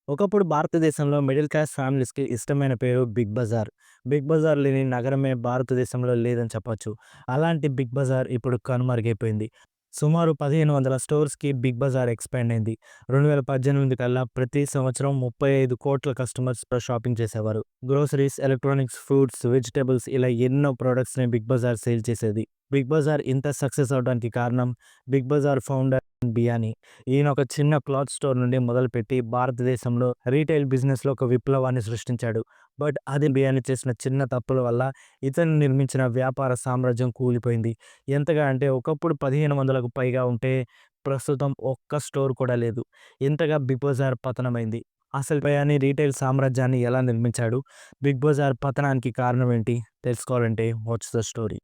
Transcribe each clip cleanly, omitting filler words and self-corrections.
ఒకప్పుడు భారతదేశంలో middle class ఫ్యామిలీస్‌కి ఇష్టమైన పేరు బిగ్ బజార్. బిగ్ బజార్ లేని నగరమే భారతదేశంలో లేదని చెప్పొచ్చు. అలాంటి బిగ్ బజార్ ఇప్పుడు కనుమరుగైపోయింది. సుమారు 1500 స్టోర్స్‌కి బిగ్ బజార్ ఎక్స్‌పాండ్ అయింది. 2018 కల్లా ప్రతి సంవత్సరం 35,00,00,000 కస్టమర్స్ షాపింగ్ చేసేవారు. గ్రోసరీస్, ఎలక్ట్రానిక్స్, ఫ్రూట్స్, వెజిటబుల్స్ ఇలా ఎన్నో ప్రొడక్ట్స్‌ని బిగ్ బజార్ సేల్ చేసేది. బిగ్ బజార్ ఇంత సక్సెస్ అవ్వడానికి కారణం బిగ్ బజార్ ఫౌండర్ బియానీ. ఈయన ఒక చిన్న క్లాత్ స్టోర్ నుండి మొదలుపెట్టి భారతదేశంలో రీటైల్ బిజినెస్‌లో ఒక విప్లవాన్ని సృష్టించాడు. బట్ అదే బియానీ చేసిన చిన్న తప్పుల వల్ల ఇతను నిర్మించిన వ్యాపార సామ్రాజ్యం కూలిపోయింది. ఎంతగా అంటే ఒకప్పుడు 1500కు పైగా ఉంటే ప్రస్తుతం ఒక్క స్టోర్ కూడా లేదు. ఇంతగా బిగ్ బజార్ పతనమైంది. అసలు బియానీ రీటైల్ సామ్రాజ్యాన్ని ఎలా నిర్మించాడు? బిగ్ బజార్ పతనానికి కారణం ఏంటి? తెలుసుకోవాలంటే వాచ్ ద స్టోరీ.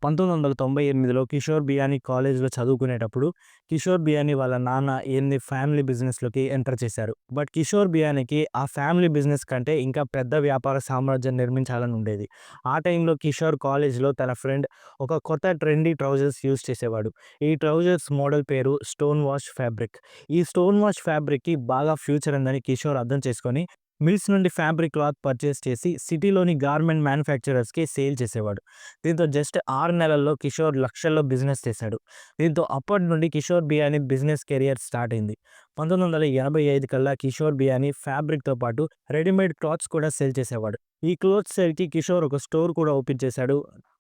1998లో కిషోర్ బియానీ కాలేజ్‌లో చదువుకునేటప్పుడు, కిషోర్ బియానీ వాళ్ళ నాన్న ఈయన్ని ఫ్యామిలీ బిజినెస్‌లోకి ఎంటర్ చేశారు. బట్ కిషోర్ బియానీకి ఆ ఫ్యామిలీ బిజినెస్ కంటే ఇంకా పెద్ద వ్యాపార సామ్రాజ్యం నిర్మించాలని ఉండేది. ఆ టైంలో కిషోర్ కాలేజ్‌లో తన ఫ్రెండ్ ఒక కొత్త ట్రెండీ ట్రౌజర్స్ యూజ్ చేసేవాడు. ఈ ట్రౌజర్స్ మోడల్ పేరు స్టోన్ వాష్ ఫ్యాబ్రిక్. ఈ స్టోన్ వాష్ ఫ్యాబ్రిక్‌కి బాగా ఫ్యూచర్ ఉందని కిషోర్ అర్థం చేసుకొని మిల్స్ నుండి ఫ్యాబ్రిక్ క్లాత్ పర్చేస్ చేసి సిటీలోని గార్మెంట్ మ్యానుఫ్యాక్చరర్స్‌కి సేల్ చేసేవాడు. దీంతో జస్ట్ 6 నెలల్లో కిషోర్ లక్షల్లో బిజినెస్ చేశాడు. దీంతో అప్పటి నుండి Kishore Biyani business career start అయింది. 1985 కల్లా కిషోర్ బియానీ ఫ్యాబ్రిక్‌తో పాటు రెడీమేడ్ క్లాత్స్ కూడా సేల్ చేసేవాడు. ఈ క్లోత్స్ సేల్‌కి కిషోర్ ఒక స్టోర్ కూడా ఓపెన్ చేశాడు.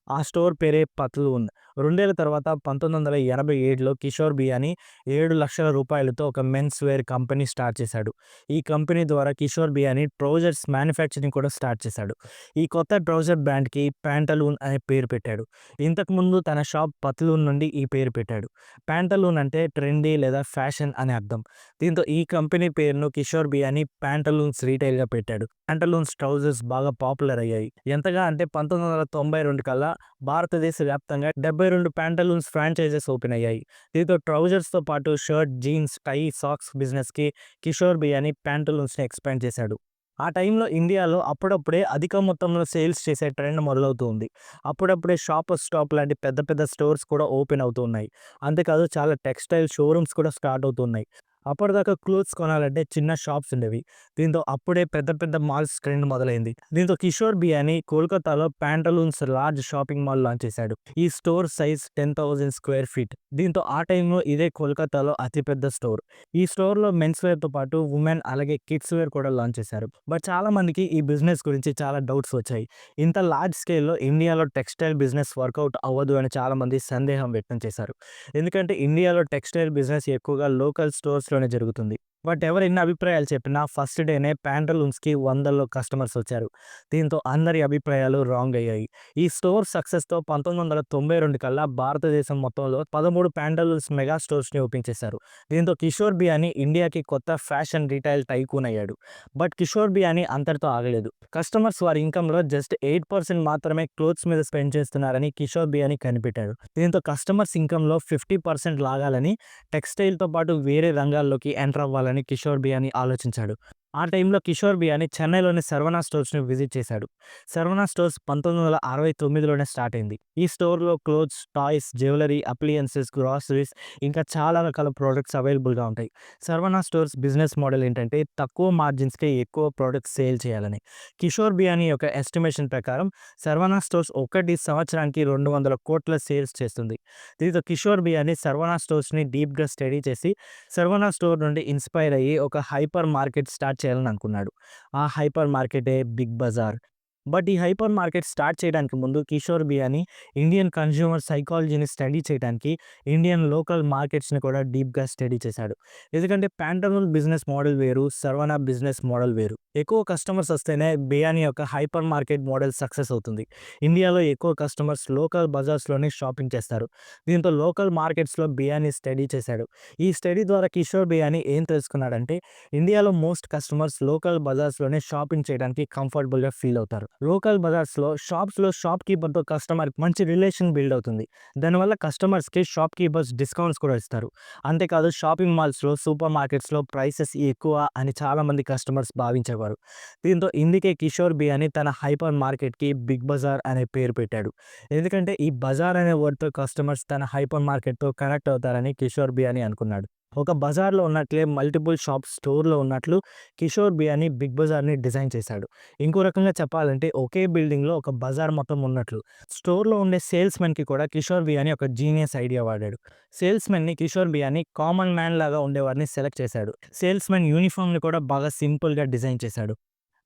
ఆ స్టోర్ పేరే పత్లూన్. 2 ఏళ్ల తర్వాత 1987లో కిషోర్ బియానీ రూ. 7,00,000తో ఒక మెన్స్ వేర్ కంపెనీ స్టార్ట్ చేశాడు. ఈ కంపెనీ ద్వారా కిషోర్ బియానీ ట్రౌజర్స్ మ్యానుఫ్యాక్చరింగ్ కూడా స్టార్ట్ చేశాడు. ఈ కొత్త ట్రౌజర్ బ్రాండ్‌కి ప్యాంటలూన్ అనే పేరు పెట్టాడు. ఇంతకుముందు తన షాప్ పత్లూన్ నుండి ఈ పేరు పెట్టాడు. ప్యాంటలూన్ అంటే ట్రెండీ లేదా ఫ్యాషన్ అని అర్థం. దీంతో ఈ కంపెనీ పేరును కిషోర్ బియానీ ప్యాంటలూన్స్ రీటైల్‌గా పెట్టాడు. ప్యాంటలూన్స్ ట్రౌజర్స్ బాగా పాపులర్ అయ్యాయి. ఎంతగా అంటే 1992 కల్లా భారతదేశ వ్యాప్తంగా 72 ప్యాంటలూన్స్ ఫ్రాంచైజెస్ ఓపెన్ అయ్యాయి. దీంతో ట్రౌజర్స్‌తో పాటు షర్ట్, జీన్స్, టై, సాక్స్ బిజినెస్‌కి కిషోర్ బియానీ ప్యాంటలూన్స్‌ని ఎక్స్‌పాండ్ చేశాడు. ఆ టైంలో ఇండియాలో అప్పుడప్పుడే అధిక మొత్తంలో సేల్స్ చేసే ట్రెండ్ మొదలవుతూ ఉంది. అప్పుడప్పుడే షాపర్స్ స్టాప్ లాంటి పెద్ద పెద్ద స్టోర్స్ కూడా ఓపెన్ అవుతూ ఉన్నాయి. అంతేకాదు చాలా టెక్స్‌టైల్ షోరూమ్స్ కూడా స్టార్ట్ అవుతున్నాయి. అప్పటిదాకా క్లోత్స్ కొనాలంటే చిన్న షాప్స్ ఉండేవి. దీంతో అప్పుడే పెద్ద పెద్ద మాల్స్ ట్రెండ్ మొదలైంది. దీంతో కిషోర్ బియానీ కోల్కతాలో Pantaloons large shopping mall launch చేశాడు. ఈ స్టోర్ సైజ్ 10,000 స్క్వేర్ ఫీట్. దీంతో ఆ టైంలో ఇదే కోల్కతాలో అతిపెద్ద స్టోర్. ఈ స్టోర్‌లో మెన్స్ వేర్‌తో పాటు వుమెన్ అలాగే కిడ్స్ వేర్ కూడా లాంచ్ చేశారు. బట్ చాలా మందికి ఈ బిజినెస్ గురించి చాలా డౌట్స్ వచ్చాయి. ఇంత లార్జ్ స్కేల్‌లో ఇండియాలో టెక్స్‌టైల్ బిజినెస్ వర్కౌట్ అవ్వదు అని చాలామంది సందేహం వ్యక్తం చేశారు. ఎందుకంటే ఇండియాలో టెక్స్‌టైల్ బిజినెస్ ఎక్కువగా లోకల్ స్టోర్స్‌లోనే జరుగుతుంది. బట్ ఎవరు ఎన్ని అభిప్రాయాలు చెప్పినా ఫస్ట్ డేనే ప్యాంటలూన్స్‌కి వందల్లో కస్టమర్స్ వచ్చారు. దీంతో అందరి అభిప్రాయాలు రాంగ్ అయ్యాయి. ఈ స్టోర్ సక్సెస్‌తో 1992 కల్లా భారతదేశం మొత్తంలో 13 ప్యాంటలూన్స్ మెగా స్టోర్స్‌ని ఓపెన్ చేశారు. దీంతో కిషోర్ బియానీ ఇండియాకి కొత్త ఫ్యాషన్ రిటైల్ టైకూన్ అయ్యాడు. బట్ కిషోర్ బియానీ అంతటితో ఆగలేదు. కస్టమర్స్ వారి ఇన్‌కమ్‌లో జస్ట్ 8% మాత్రమే క్లోత్స్ మీద స్పెండ్ చేస్తున్నారని కిషోర్ బియానీ కనిపెట్టాడు. దీంతో కస్టమర్స్ ఇన్‌కమ్‌లో 50% లాగాలని టెక్స్‌టైల్‌తో పాటు వేరే రంగాల్లోకి ఎంటర్ అవ్వాలని కిషోర్ బియానీ ఆలోచించాడు. ఆ టైంలో కిషోర్ బియానీ చెన్నైలోని శరవణ స్టోర్స్‌ని విజిట్ చేశాడు. శరవణ స్టోర్స్ 1969లోనే స్టార్ట్ అయింది. ఈ స్టోర్‌లో clothes, toys, jewellery, appliances, groceries ఇంకా చాలా రకాల ప్రొడక్ట్స్ అవైలబుల్‌గా ఉంటాయి. శరవణ స్టోర్స్ బిజినెస్ మోడల్ ఏంటంటే తక్కువ మార్జిన్స్‌కే ఎక్కువ ప్రొడక్ట్స్ సేల్ చేయాలని. కిషోర్ బియానీ యొక్క ఎస్టిమేషన్ ప్రకారం శరవణ స్టోర్స్ ఒకటి సంవత్సరానికి 200,00,00,000 సేల్స్ చేస్తుంది. దీంతో కిషోర్ బియానీ శరవణ స్టోర్స్‌ని డీప్‌గా స్టడీ చేసి శరవణ స్టోర్ నుండి ఇన్‌స్పైర్ అయ్యి ఒక హైపర్ మార్కెట్ స్టార్ట్ చేయాలని అనుకున్నాడు. ఆ హైపర్ మార్కెటే బిగ్ బజార్. బట్ ఈ హైపర్ మార్కెట్ స్టార్ట్ చేయడానికి ముందు కిషోర్ బియానీ ఇండియన్ కన్స్యూమర్ సైకాలజీని స్టడీ చేయడానికి ఇండియన్ లోకల్ మార్కెట్స్‌ని కూడా డీప్‌గా స్టడీ చేశాడు. ఎందుకంటే ప్యాంటలూన్ బిజినెస్ మోడల్ వేరు, సర్వనా బిజినెస్ మోడల్ వేరు. ఎక్కువ కస్టమర్స్ వస్తేనే బియానీ యొక్క హైపర్ మార్కెట్ మోడల్ సక్సెస్ అవుతుంది. ఇండియాలో ఎక్కువ కస్టమర్స్ లోకల్ బజార్స్‌లోనే షాపింగ్ చేస్తారు. దీంతో లోకల్ మార్కెట్స్‌లో బియానీ స్టడీ చేశాడు. ఈ స్టడీ ద్వారా కిషోర్ బియానీ ఏం తెలుసుకున్నాడంటే ఇండియాలో మోస్ట్ కస్టమర్స్ లోకల్ బజార్స్‌లోనే షాపింగ్ చేయడానికి కంఫర్టబుల్‌గా ఫీల్ అవుతారు. లోకల్ బజార్స్‌లో, షాప్స్‌లో షాప్ కీపర్‌తో కస్టమర్‌కి మంచి రిలేషన్ బిల్డ్ అవుతుంది. దానివల్ల కస్టమర్స్‌కి షాప్ కీపర్స్ డిస్కౌంట్స్ కూడా ఇస్తారు. అంతేకాదు షాపింగ్ మాల్స్‌లో, సూపర్ మార్కెట్స్‌లో ప్రైసెస్ ఎక్కువ అని చాలామంది కస్టమర్స్ భావించేవారు. దీంతో ఇందుకే కిషోర్ బియానీ తన హైపర్ మార్కెట్‌కి బిగ్ బజార్ అనే పేరు పెట్టాడు. ఎందుకంటే ఈ బజార్ అనే వర్డ్‌తో కస్టమర్స్ తన హైపర్ మార్కెట్‌తో కనెక్ట్ అవుతారని కిషోర్ బియానీ అనుకున్నాడు. ఒక బజార్‌లో ఉన్నట్లే మల్టిపుల్ షాప్స్ స్టోర్‌లో ఉన్నట్లు కిషోర్ బియానీ బిగ్ బజార్‌ని డిజైన్ చేశాడు. ఇంకో రకంగా చెప్పాలంటే ఒకే బిల్డింగ్‌లో ఒక బజార్ మొత్తం ఉన్నట్లు. స్టోర్‌లో ఉండే సేల్స్‌మెన్‌కి కూడా కిషోర్ బియానీ ఒక జీనియస్ ఐడియా వాడాడు. సేల్స్‌మెన్‌ని కిషోర్ బియానీ కామన్ మ్యాన్ లాగా ఉండేవారిని సెలెక్ట్ చేశాడు. సేల్స్‌మెన్ యూనిఫార్మ్‌ని కూడా బాగా సింపుల్‌గా డిజైన్ చేశాడు.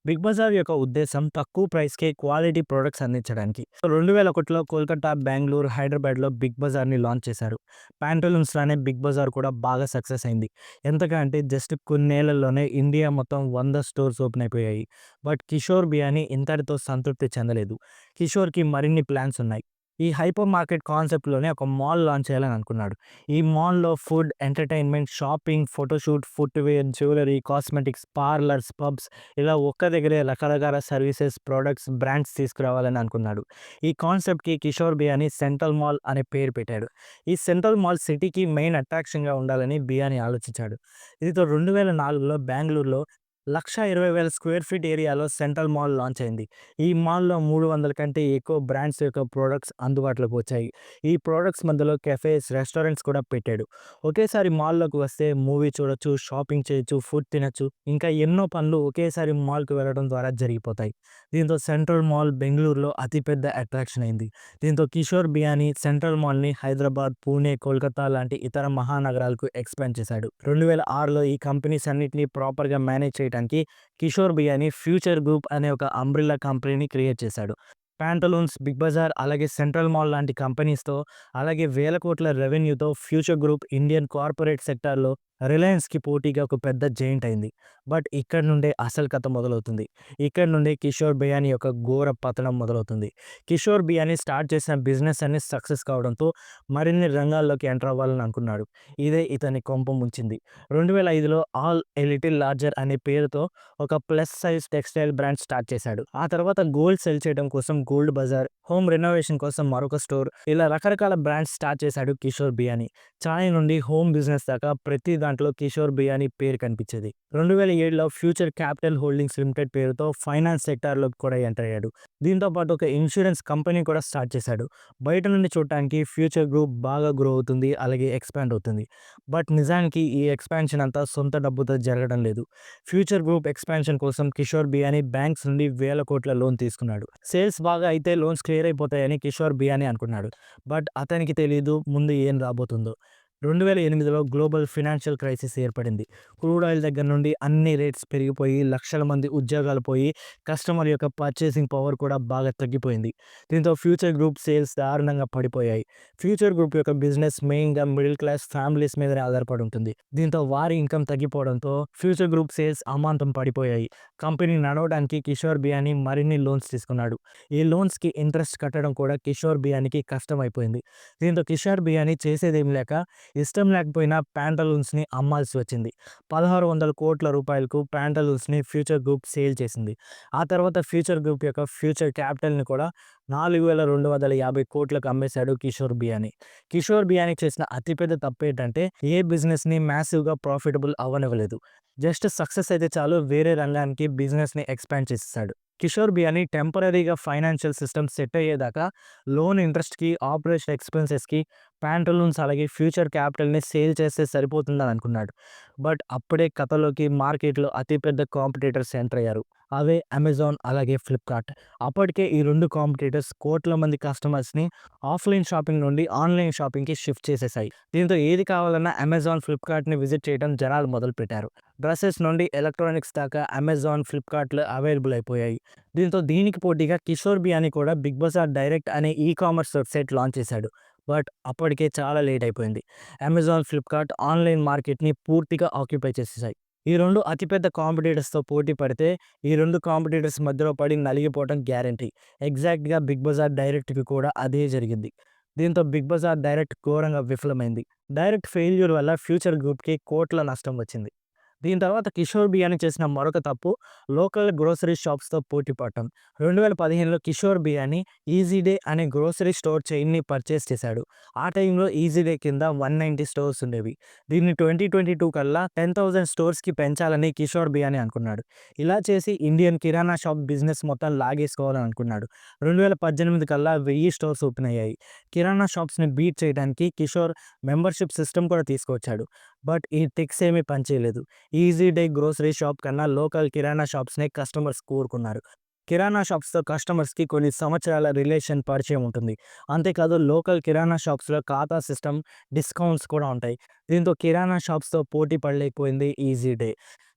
బిగ్ బజార్ యొక్క ఉద్దేశం తక్కువ ప్రైస్‌కే క్వాలిటీ ప్రొడక్ట్స్ అందించడానికి. 2001లో కోల్కతా, బెంగుళూరు, హైదరాబాద్‌లో బిగ్ బజార్‌ని లాంచ్ చేశారు. పాంటలూన్స్‌లోనే బిగ్ బజార్ కూడా బాగా సక్సెస్ అయింది. ఎంతగా అంటే జస్ట్ కొన్నేళ్లలోనే ఇండియా మొత్తం 100 స్టోర్స్ ఓపెన్ అయిపోయాయి. బట్ కిషోర్ బియానీ ఇంతటితో సంతృప్తి చెందలేదు. కిషోర్‌కి మరిన్ని ప్లాన్స్ ఉన్నాయి. ఈ హైపర్ మార్కెట్ కాన్సెప్ట్‌లోనే ఒక మాల్ లాంచ్ చేయాలని అనుకున్నాడు. ఈ మాల్‌లో food, entertainment, shopping, photoshoot, footwear, jewellery, cosmetics, parlours, pubs ఇలా ఒక్క దగ్గరే రకరకాల సర్వీసెస్, ప్రొడక్ట్స్, బ్రాండ్స్ తీసుకురావాలని అనుకున్నాడు. ఈ కాన్సెప్ట్‌కి కిషోర్ బియానీ సెంట్రల్ మాల్ అనే పేరు పెట్టాడు. ఈ సెంట్రల్ మాల్ సిటీకి మెయిన్ అట్రాక్షన్‌గా ఉండాలని బియానీ ఆలోచించాడు. దీంతో 2004లో బెంగుళూరులో 1,20,000 స్క్వేర్ ఫీట్ ఏరియాలో సెంట్రల్ మాల్ లాంచ్ అయింది. ఈ మాల్‌లో 300 కంటే ఎక్కువ బ్రాండ్స్ యొక్క ప్రొడక్ట్స్ అందుబాటులోకి వచ్చాయి. ఈ ప్రొడక్ట్స్ మధ్యలో కెఫేస్, రెస్టారెంట్స్ కూడా పెట్టాడు. ఒకేసారి మాల్‌లోకి వస్తే మూవీ చూడొచ్చు, షాపింగ్ చేయొచ్చు, ఫుడ్ తినొచ్చు, ఇంకా ఎన్నో పనులు ఒకేసారి మాల్‌కి వెళ్ళడం ద్వారా జరిగిపోతాయి. దీంతో సెంట్రల్ మాల్ బెంగుళూరులో అతిపెద్ద అట్రాక్షన్ అయింది. దీంతో కిషోర్ బియానీ సెంట్రల్ మాల్‌ని హైదరాబాద్, పూణే, కోల్కతా లాంటి ఇతర మహానగరాలకు ఎక్స్‌పాండ్ చేశాడు. 2006లో ఈ కంపెనీస్ అన్నిటిని ప్రాపర్‌గా మేనేజ్ చేయడానికి కిషోర్ బియానీ ఫ్యూచర్ గ్రూప్ అనే ఒక అంబ్రెల్లా కంపెనీని క్రియేట్ చేశాడు. పాంటలూన్స్, బిగ్ బజార్ అలాగే సెంట్రల్ మాల్ లాంటి కంపెనీస్‌తో అలాగే వేల కోట్ల రెవెన్యూతో ఫ్యూచర్ గ్రూప్ ఇండియన్ కార్పొరేట్ సెక్టార్‌లో రిలయన్స్‌కి పోటీగా ఒక పెద్ద జెయింట్ అయింది. బట్ ఇక్కడి నుండే అసలు కథ మొదలవుతుంది. ఇక్కడి నుండే కిషోర్ బియానీ యొక్క ఘోర పతనం మొదలవుతుంది. కిషోర్ బియానీ స్టార్ట్ చేసిన బిజినెస్ అన్ని సక్సెస్ కావడంతో మరిన్ని రంగాల్లోకి ఎంటర్ అవ్వాలని అనుకున్నాడు. ఇదే ఇతని కొంప ముంచింది. 2005లో ఆల్ ఎ లిటిల్ లార్జర్ అనే పేరుతో ఒక plus size textile brand start చేశాడు. ఆ తర్వాత గోల్డ్ సెల్ చేయడం కోసం గోల్డ్ బజార్, హోమ్ రెనోవేషన్ కోసం మరొక స్టోర్ ఇలా రకరకాల బ్రాండ్స్ స్టార్ట్ చేశాడు కిషోర్ బియానీ. చాయ్ నుండి హోమ్ బిజినెస్ దాకా ప్రతి దాంట్లో కిషోర్ బియానీ పేరు కనిపించేది. 2007లో ఫ్యూచర్ క్యాపిటల్ హోల్డింగ్స్ లిమిటెడ్ పేరుతో ఫైనాన్స్ సెక్టార్‌లోకి కూడా ఎంటర్ అయ్యాడు. దీంతో పాటు ఒక ఇన్స్యూరెన్స్ కంపెనీ కూడా స్టార్ట్ చేశాడు. బయట నుండి చూడటానికి ఫ్యూచర్ గ్రూప్ బాగా గ్రో అవుతుంది. అలాగే ఎక్స్‌పాండ్ అవుతుంది. బట్ నిజానికి ఈ ఎక్స్‌పాన్షన్ అంతా సొంత డబ్బుతో జరగడం లేదు. ఫ్యూచర్ గ్రూప్ ఎక్స్‌పాన్షన్ కోసం కిషోర్ బియానీ బ్యాంక్స్ నుండి వేల కోట్ల లోన్ తీసుకున్నాడు. సేల్స్ బాగా అయితే లోన్స్ క్లియర్ అయిపోతాయని కిషోర్ బియానీ అనుకున్నాడు. బట్ అతనికి తెలీదు ముందు ఏం రాబోతుందో. 2008లో గ్లోబల్ ఫినాన్షియల్ క్రైసిస్ ఏర్పడింది. క్రూడ్ ఆయిల్ దగ్గర నుండి అన్ని రేట్స్ పెరిగిపోయి లక్షల మంది ఉద్యోగాలు పోయి కస్టమర్ యొక్క పర్చేసింగ్ పవర్ కూడా బాగా తగ్గిపోయింది. దీంతో ఫ్యూచర్ గ్రూప్ సేల్స్ దారుణంగా పడిపోయాయి. ఫ్యూచర్ గ్రూప్ యొక్క బిజినెస్ మెయిన్‌గా మిడిల్ క్లాస్ ఫ్యామిలీస్ మీదనే ఆధారపడి ఉంటుంది. దీంతో వారి ఇన్‌కమ్ తగ్గిపోవడంతో ఫ్యూచర్ గ్రూప్ సేల్స్ అమాంతం పడిపోయాయి. కంపెనీ నడవడానికి కిషోర్ బియానీ మరిన్ని లోన్స్ తీసుకున్నాడు. ఈ లోన్స్‌కి ఇంట్రెస్ట్ కట్టడం కూడా కిషోర్ బియానీకి కష్టమైపోయింది. దీంతో కిషోర్ బియానీ చేసేదేమి లేక ఇష్టం లేకపోయినా పాంటలూన్స్‌ని అమ్మాల్సి వచ్చింది. 1,600 కోట్ల రూపాయలకు పాంటలూన్స్‌ని ఫ్యూచర్ గ్రూప్ సేల్ చేసింది. ఆ తర్వాత ఫ్యూచర్ గ్రూప్ యొక్క ఫ్యూచర్ క్యాపిటల్‌ని కూడా 4,250 కోట్లకు అమ్మేశాడు కిషోర్ బియానీ. కిషోర్ బియానీ చేసిన అతిపెద్ద తప్పేంటంటే ఏ బిజినెస్‌ని మాసివ్‌గా ప్రాఫిటబుల్ అవ్వనివ్వలేదు. జస్ట్ సక్సెస్ అయితే చాలు వేరే రంగానికి బిజినెస్‌ని ఎక్స్‌పాండ్ చేసేసాడు. కిషోర్ బియానీ టెంపరరీగా ఫైనాన్షియల్ సిస్టమ్ సెట్ అయ్యేదాకా లోన్ ఇంట్రెస్ట్‌కి, ఆపరేషన్ ఎక్స్‌పెన్సెస్‌కి పాంటలూన్స్ అలాగే ఫ్యూచర్ క్యాపిటల్‌ని సేల్ చేస్తే సరిపోతుందని అనుకున్నాడు. బట్ అప్పుడే కథలోకి మార్కెట్‌లో అతిపెద్ద కాంపిటీటర్స్ ఎంటర్ అయ్యారు. అవే అమెజాన్ అలాగే ఫ్లిప్‌కార్ట్. అప్పటికే ఈ 2 కాంపిటీటర్స్ కోట్ల మంది కస్టమర్స్‌ని ఆఫ్‌లైన్ షాపింగ్ నుండి ఆన్‌లైన్ షాపింగ్‌కి షిఫ్ట్ చేసేసాయి. దీంతో ఏది కావాలన్నా అమెజాన్, ఫ్లిప్‌కార్ట్‌ని విజిట్ చేయడం జనాలు మొదలుపెట్టారు. డ్రెసెస్ నుండి ఎలక్ట్రానిక్స్ దాకా అమెజాన్, ఫ్లిప్‌కార్ట్‌లో అవైలబుల్ అయిపోయాయి. దీనికి పోటీగా కిషోర్ బియానీ కూడా బిగ్ బజార్ డైరెక్ట్ అనే ఈ కామర్స్ వెబ్‌సైట్ లాంచ్ చేశాడు. బట్ అప్పటికే చాలా లేట్ అయిపోయింది. అమెజాన్, ఫ్లిప్‌కార్ట్ ఆన్‌లైన్ మార్కెట్‌ని పూర్తిగా ఆక్యుపై చేసేసాయి. ఈ 2 అతిపెద్ద కాంపిటీటర్స్‌తో పోటీ పడితే ఈ 2 కాంపిటీటర్స్ మధ్యలో పడి నలిగిపోవడం గ్యారంటీ. ఎగ్జాక్ట్‌గా బిగ్ బజార్ డైరెక్ట్‌కి కూడా అదే జరిగింది. దీంతో బిగ్ బజార్ డైరెక్ట్ ఘోరంగా విఫలమైంది. డైరెక్ట్ ఫెయిల్యూర్ వల్ల ఫ్యూచర్ గ్రూప్‌కి కోట్ల నష్టం వచ్చింది. దీని తర్వాత కిషోర్ బియానీ చేసిన మరొక తప్పు లోకల్ గ్రోసరీ షాప్స్‌తో పోటీ పడటం. 2015లో కిషోర్ బియానీ ఈజీ డే అనే గ్రోసరీ స్టోర్ చైన్‌ని పర్చేస్ చేశాడు. ఆ టైంలో ఈజీ డే కింద 190 స్టోర్స్ ఉండేవి. దీన్ని 2022 కల్లా 10,000 స్టోర్స్‌కి పెంచాలని కిషోర్ బియానీ అనుకున్నాడు. ఇలా చేసి ఇండియన్ కిరాణా షాప్ బిజినెస్ మొత్తం లాగేసుకోవాలని అనుకున్నాడు. 2018 కల్లా 1000 స్టోర్స్ ఓపెన్ అయ్యాయి. కిరాణా షాప్స్‌ని బీట్ చేయడానికి కిషోర్ మెంబర్‌షిప్ సిస్టమ్ కూడా తీసుకొచ్చాడు. బట్ ఈ ట్రిక్స్ ఏమీ పనిచేయలేదు. ఈజీ డే గ్రోసరీ షాప్ కన్నా లోకల్ కిరాణా షాప్స్‌నే కస్టమర్స్ కోరుకున్నారు. కిరాణా షాప్స్‌తో కస్టమర్స్‌కి కొన్ని సంవత్సరాల రిలేషన్ పరిచయం ఉంటుంది. అంతేకాదు లోకల్ కిరాణా షాప్స్‌లో ఖాతా సిస్టమ్, డిస్కౌంట్స్ కూడా ఉంటాయి. దీంతో కిరాణా షాప్స్‌తో పోటీ పడలేకపోయింది ఈజీ డే.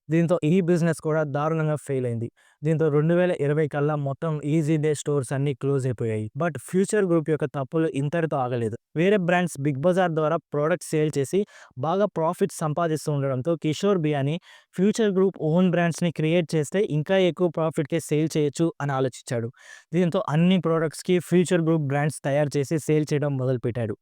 దీంతో ఈ బిజినెస్ కూడా దారుణంగా ఫెయిల్ అయింది. దీంతో 2020 కల్లా మొత్తం ఈజీ డే స్టోర్స్ అన్నీ క్లోజ్ అయిపోయాయి. బట్ ఫ్యూచర్ గ్రూప్ యొక్క తప్పులు ఇంతటితో ఆగలేదు. వేరే బ్రాండ్స్ బిగ్ బజార్ ద్వారా ప్రొడక్ట్స్ సేల్ చేసి బాగా ప్రాఫిట్స్ సంపాదిస్తూ ఉండడంతో Kishore Biyani Future Group own బ్రాండ్స్‌ని క్రియేట్ చేస్తే ఇంకా ఎక్కువ ప్రాఫిట్‌కే సేల్ చేయొచ్చు అని ఆలోచించాడు. దీంతో అన్ని ప్రొడక్ట్స్‌కి ఫ్యూచర్ గ్రూప్ బ్రాండ్స్ తయారు చేసి సేల్ చేయడం మొదలుపెట్టాడు.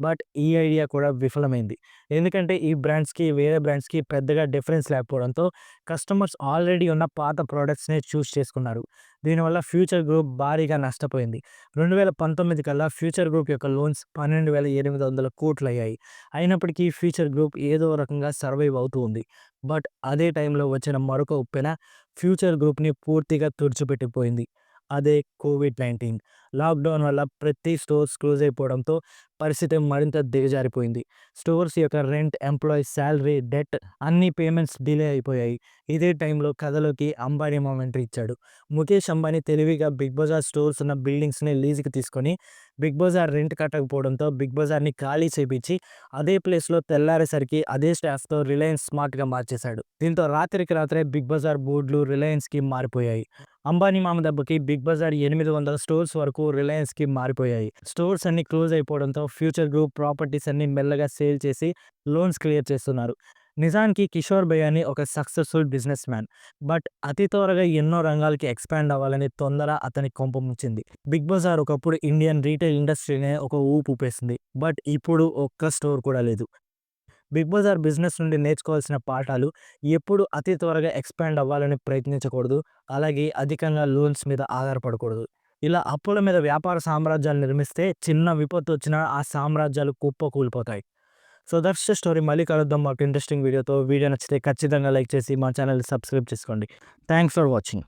బట్ ఈ ఐడియా కూడా విఫలమైంది. ఎందుకంటే ఈ బ్రాండ్స్‌కి, వేరే బ్రాండ్స్‌కి పెద్దగా డిఫరెన్స్ లేకపోవడంతో కస్టమర్స్ ఆల్రెడీ ఉన్న పాత ప్రొడక్ట్స్‌నే చూజ్ చేసుకున్నారు. దీనివల్ల ఫ్యూచర్ గ్రూప్ భారీగా నష్టపోయింది. 2019 కల్లా ఫ్యూచర్ గ్రూప్ యొక్క లోన్స్ 12,800 కోట్లయ్యాయి. అయినప్పటికీ ఫ్యూచర్ గ్రూప్ ఏదో రకంగా సర్వైవ్ అవుతూ ఉంది. బట్ అదే టైంలో వచ్చిన మరొక ఉప్పెన ఫ్యూచర్ గ్రూప్‌ని పూర్తిగా తుడిచిపెట్టిపోయింది. అదే కోవిడ్-19. లాక్‌డౌన్ వల్ల ప్రతి స్టోర్స్ క్లోజ్ అయిపోవడంతో పరిస్థితి మరింత దిగజారిపోయింది. స్టోర్స్ యొక్క రెంట్, ఎంప్లాయీస్ సాలరీ, డెట్ అన్ని పేమెంట్స్ డిలే అయిపోయాయి. ఇదే టైంలో కథలోకి అంబానీ మామ ఎంట్రీ ఇచ్చాడు. ముఖేష్ అంబానీ తెలివిగా బిగ్ బజార్ స్టోర్స్ ఉన్న బిల్డింగ్స్‌ని లీజుకి తీసుకొని బిగ్ బజార్ రెంట్ కట్టకపోవడంతో బిగ్ బజార్‌ని ఖాళీ చేపించి అదే ప్లేస్‌లో తెల్లారేసరికి అదే స్టాఫ్‌తో రిలయన్స్ స్మార్ట్‌గా మార్చేశాడు. దీంతో రాత్రికి రాత్రే బిగ్ బజార్ బోర్డులు రిలయన్స్‌కి మారిపోయాయి. అంబానీ మామ దెబ్బకి బిగ్ బజార్ 800 స్టోర్స్ వరకు రిలయన్స్‌కి మారిపోయాయి. స్టోర్స్ అన్నీ క్లోజ్ అయిపోవడంతో ఫ్యూచర్ గ్రూప్ ప్రాపర్టీస్ అన్నీ మెల్లగా సేల్ చేసి లోన్స్ క్లియర్ చేస్తున్నారు. నిజానికి కిషోర్ బియానీ ఒక సక్సెస్‌ఫుల్ బిజినెస్ మ్యాన్. బట్ అతి త్వరగా ఎన్నో రంగాలకి ఎక్స్‌పాండ్ అవ్వాలనే తొందర అతని కొంప ముంచింది. బిగ్ బజార్ ఒకప్పుడు ఇండియన్ రీటైల్ ఇండస్ట్రీనే ఒక ఊపు ఊపేసింది. బట్ ఇప్పుడు ఒక్క స్టోర్ కూడా లేదు. బిగ్ బజార్ బిజినెస్ నుండి నేర్చుకోవాల్సిన పాఠాలు: ఎప్పుడు అతి త్వరగా ఎక్స్‌పాండ్ అవ్వాలని ప్రయత్నించకూడదు. అలాగే అధికంగా లోన్స్ మీద ఆధారపడకూడదు. ఇలా అప్పుల మీద వ్యాపార సామ్రాజ్యాలు నిర్మిస్తే చిన్న విపత్తు వచ్చినా ఆ సామ్రాజ్యాలు కుప్పకూలిపోతాయి. So that's the story. మళ్ళీ కలుద్దాం మాకు ఇంట్రెస్టింగ్ వీడియోతో. వీడియో నచ్చితే ఖచ్చితంగా లైక్ చేసి మా ఛానల్‌ని సబ్స్క్రైబ్ చేసుకోండి. Thanks for watching.